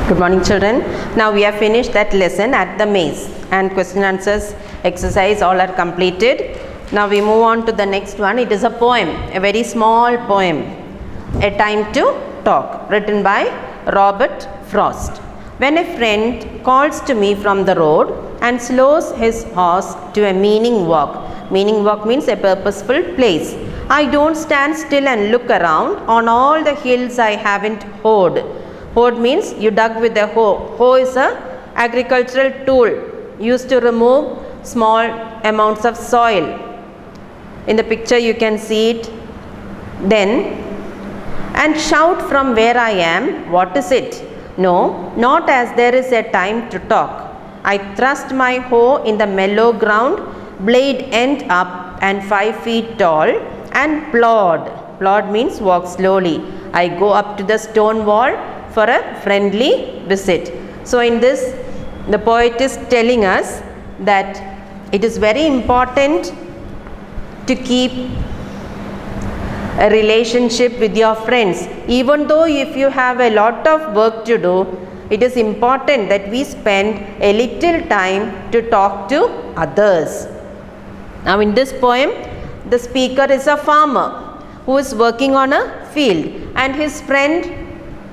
Good morning, children. Now we have finished that lesson at the maze and question answers exercise all are completed. Now we move on to the next one. It is a poem, a very small poem, A Time to Talk, written by Robert Frost. When a friend calls to me from the road and slows his horse to a meaning walk means a purposeful place. I don't stand still and look around on all the hills I haven't hoed. Hoed means you dug with a hoe. Hoe is a agricultural tool used to remove small amounts of soil. In the picture you can see it. Then, and shout from where I am, what is it? No, not as there is a time to talk. I thrust my hoe in the mellow ground, blade end up and 5 feet tall, and plod. Plod means walk slowly. I go up to the stone wall for a friendly visit. So in this, the poet is telling us that it is very important to keep a relationship with your friends. Even though if you have a lot of work to do, it is important that we spend a little time to talk to others. Now in this poem, the speaker is a farmer who is working on a field, and his friend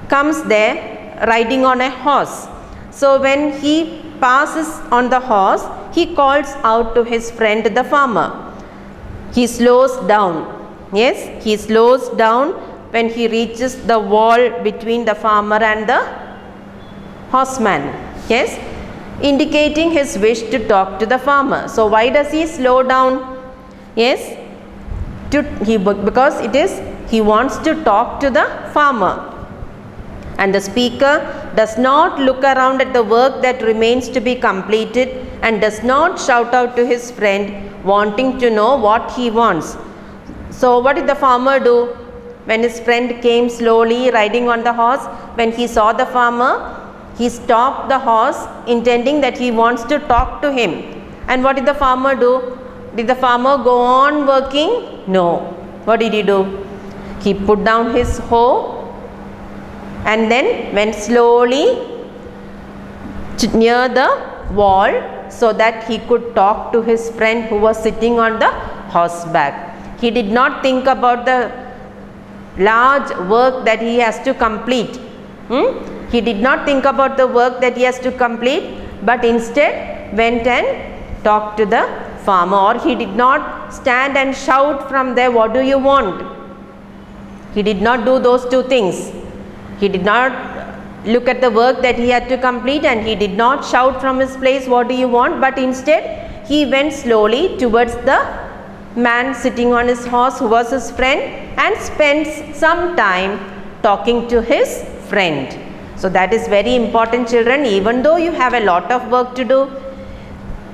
comes there riding on a horse. So when he passes on the horse, he calls out to his friend the farmer. He slows down. Yes, he slows down when he reaches the wall between the farmer and the horseman. Yes, indicating his wish to talk to the farmer. So why does he slow down? Yes, because he wants to talk to the farmer. And the speaker does not look around at the work that remains to be completed and does not shout out to his friend wanting to know what he wants. So what did the farmer do? When his friend came slowly riding on the horse, when he saw the farmer, he stopped the horse intending that he wants to talk to him. And what did the farmer do? Did the farmer go on working? No. What did he do? He put down his hoe and then went slowly near the wall so that he could talk to his friend who was sitting on the horseback. He did not think about the large work that he has to complete. He did not think about the work that he has to complete, but instead went and talked to the farmer. Or he did not stand and shout from there, what do you want? He did not do those two things. He did not look at the work that he had to complete, and he did not shout from his place, what do you want? But instead he went slowly towards the man sitting on his horse who was his friend and spent some time talking to his friend. So that is very important, children. Even though you have a lot of work to do,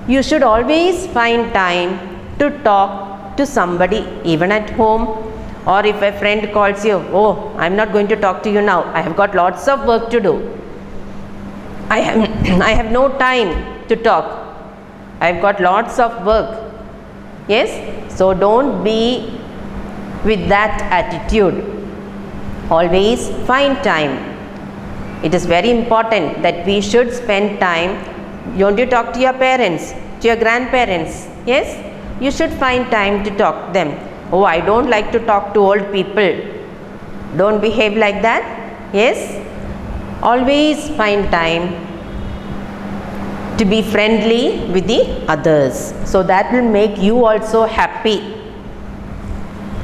you should always find time to talk to somebody, even at home. Or if a friend calls you, oh, I am not going to talk to you now, I have got lots of work to do. I have no time to talk. I have got lots of work. Yes? So don't be with that attitude. Always find time. It is very important that we should spend time. Don't you talk to your parents, to your grandparents? Yes? You should find time to talk to them. Oh, I don't like to talk to old people. Don't behave like that. Yes? Always find time to be friendly with the others. So that will make you also happy.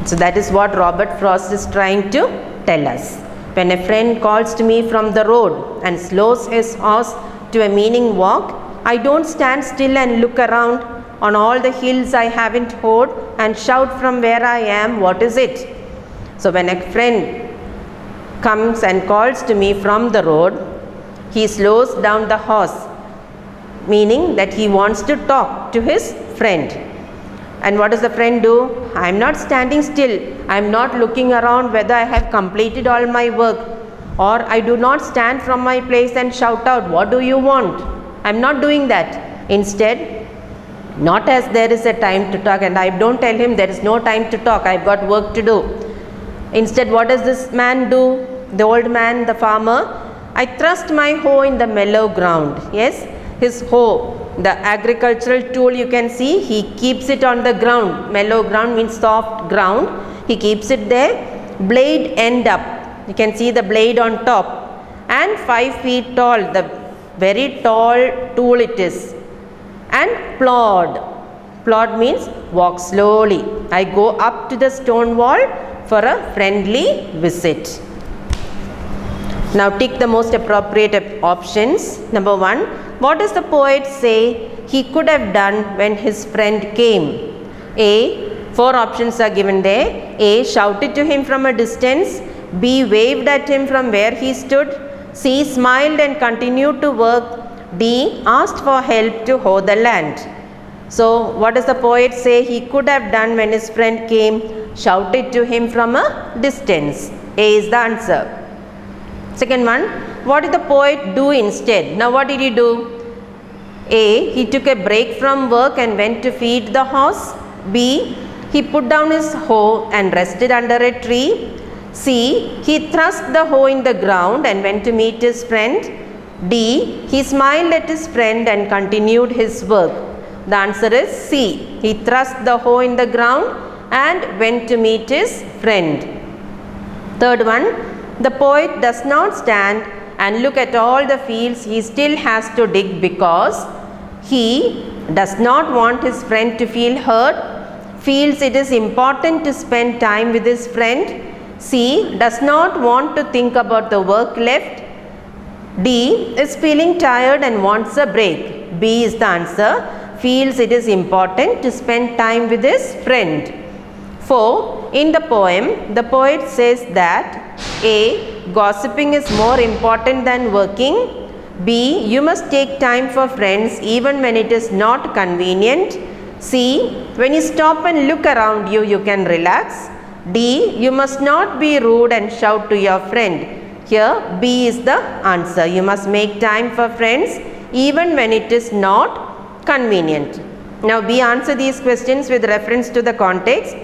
So that is what Robert Frost is trying to tell us. When a friend calls to me from the road and slows his horse to a meaning walk, I don't stand still and look around on all the hills I haven't hoed and shout from where I am, what is it? So when a friend comes and calls to me from the road, he slows down the horse, meaning that he wants to talk to his friend. And what does the friend do? I am not standing still. I am not looking around whether I have completed all my work, or I do not stand from my place and shout out, what do you want? I am not doing that. Instead, not as there is a time to talk, and I don't tell him there is no time to talk, I have got work to do. Instead, what does this man do? The old man, the farmer, I thrust my hoe in the mellow ground. Yes, his hoe, the agricultural tool, you can see he keeps it on the ground. Mellow ground means soft ground. He keeps it there. Blade end up. You can see the blade on top. And 5 feet tall, the very tall tool it is. And plod. Plod means walk slowly. I go up to the stone wall for a friendly visit. Now tick the most appropriate options. Number 1. What does the poet say he could have done when his friend came? A. 4 options are given there. A. Shouted to him from a distance. B. Waved at him from where he stood. C. Smiled and continued to work. D. Asked for help to hoe the land. So what does the poet say he could have done when his friend came? Shouted to him from a distance. A is the answer. Second one, what did the poet do instead? Now what did he do? A. He took a break from work and went to feed the horse. B. He put down his hoe and rested under a tree. C. He thrust the hoe in the ground and went to meet his friend. D. He smiled at his friend and continued his work. The answer is C. He thrust the hoe in the ground and went to meet his friend. Third one, the poet does not stand and look at all the fields he still has to dig because he does not want his friend to feel hurt, feels it is important to spend time with his friend. C. Does not want to think about the work left. D. Is feeling tired and wants a break. B is the answer. Feels it is important to spend time with his friend. 4. In the poem, the poet says that A. Gossiping is more important than working. B. You must take time for friends even when it is not convenient. C. When you stop and look around you, you can relax. D. You must not be rude and shout to your friend. Here B is the answer. You must make time for friends even when it is not convenient. Now B answer these questions with reference to the context.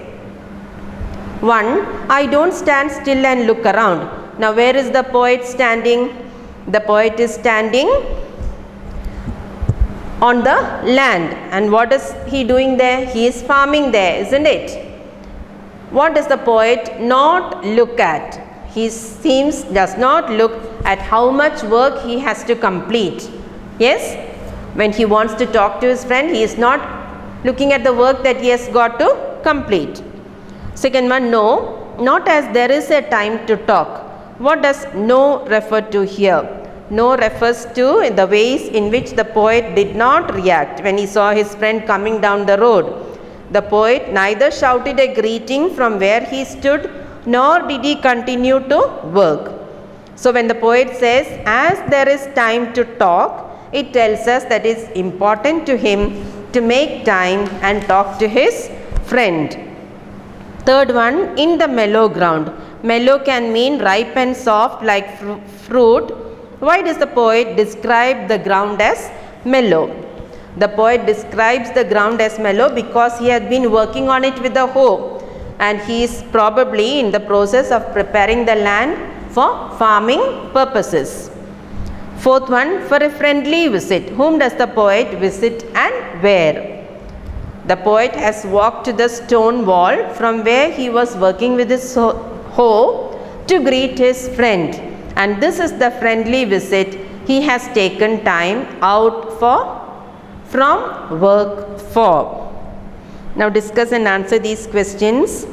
1. I don't stand still and look around. Now where is the poet standing? The poet is standing on the land. And what is he doing there? He is farming there, isn't it? What does the poet not look at? He does not look at how much work he has to complete. Yes? When he wants to talk to his friend, he is not looking at the work that he has got to complete. Second one, no, not as there is a time to talk. What does no refer to here? No refers to the ways in which the poet did not react when he saw his friend coming down the road. The poet neither shouted a greeting from where he stood, nor did he continue to work. So when the poet says, as there is time to talk, it tells us that it is important to him to make time and talk to his friend. Third one, in the mellow ground. Mellow can mean ripe and soft like fruit. Why does the poet describe the ground as mellow? The poet describes the ground as mellow because he has been working on it with a hoe, and he is probably in the process of preparing the land for farming purposes. Fourth one, for a friendly visit. Whom does the poet visit and where? The poet has walked to the stone wall from where he was working with his hoe to greet his friend. And this is the friendly visit he has taken time out from work for. Now discuss and answer these questions.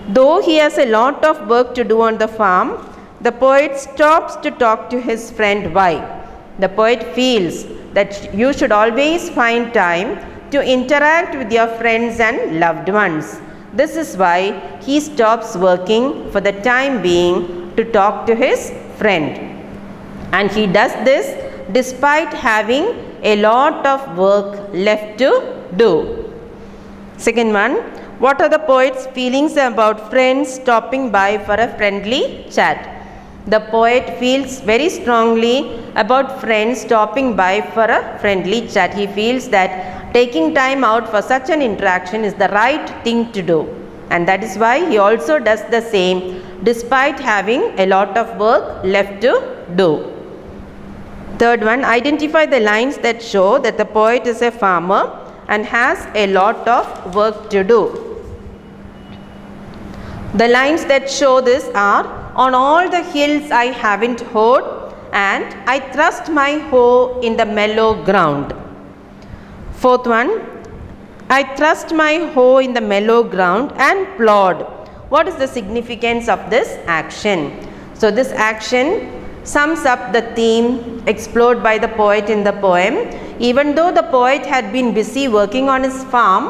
Though he has a lot of work to do on the farm, the poet stops to talk to his friend. Why? The poet feels that you should always find time to interact with your friends and loved ones. This is why he stops working for the time being to talk to his friend. And he does this despite having a lot of work left to do. Second one, what are the poet's feelings about friends stopping by for a friendly chat? The poet feels very strongly about friends stopping by for a friendly chat. He feels that taking time out for such an interaction is the right thing to do. And that is why he also does the same despite having a lot of work left to do. Third one, identify the lines that show that the poet is a farmer and has a lot of work to do. The lines that show this are, on all the hills I haven't hoed, and I thrust my hoe in the mellow ground. Fourth one, I thrust my hoe in the mellow ground and plowed. What is the significance of this action? So this action sums up the theme explored by the poet in the poem. Even though the poet had been busy working on his farm,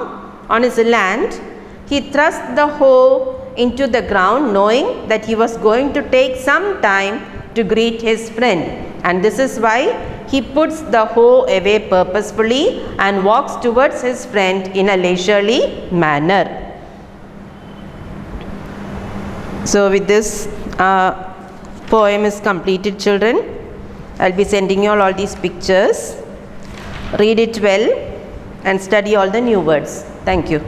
on his land, he thrust the hoe into the ground knowing that he was going to take some time to greet his friend, and this is why he puts the hoe away purposefully and walks towards his friend in a leisurely manner. So with this poem is completed, children. I'll be sending you all these pictures. Read it well and study all the new words. Thank you.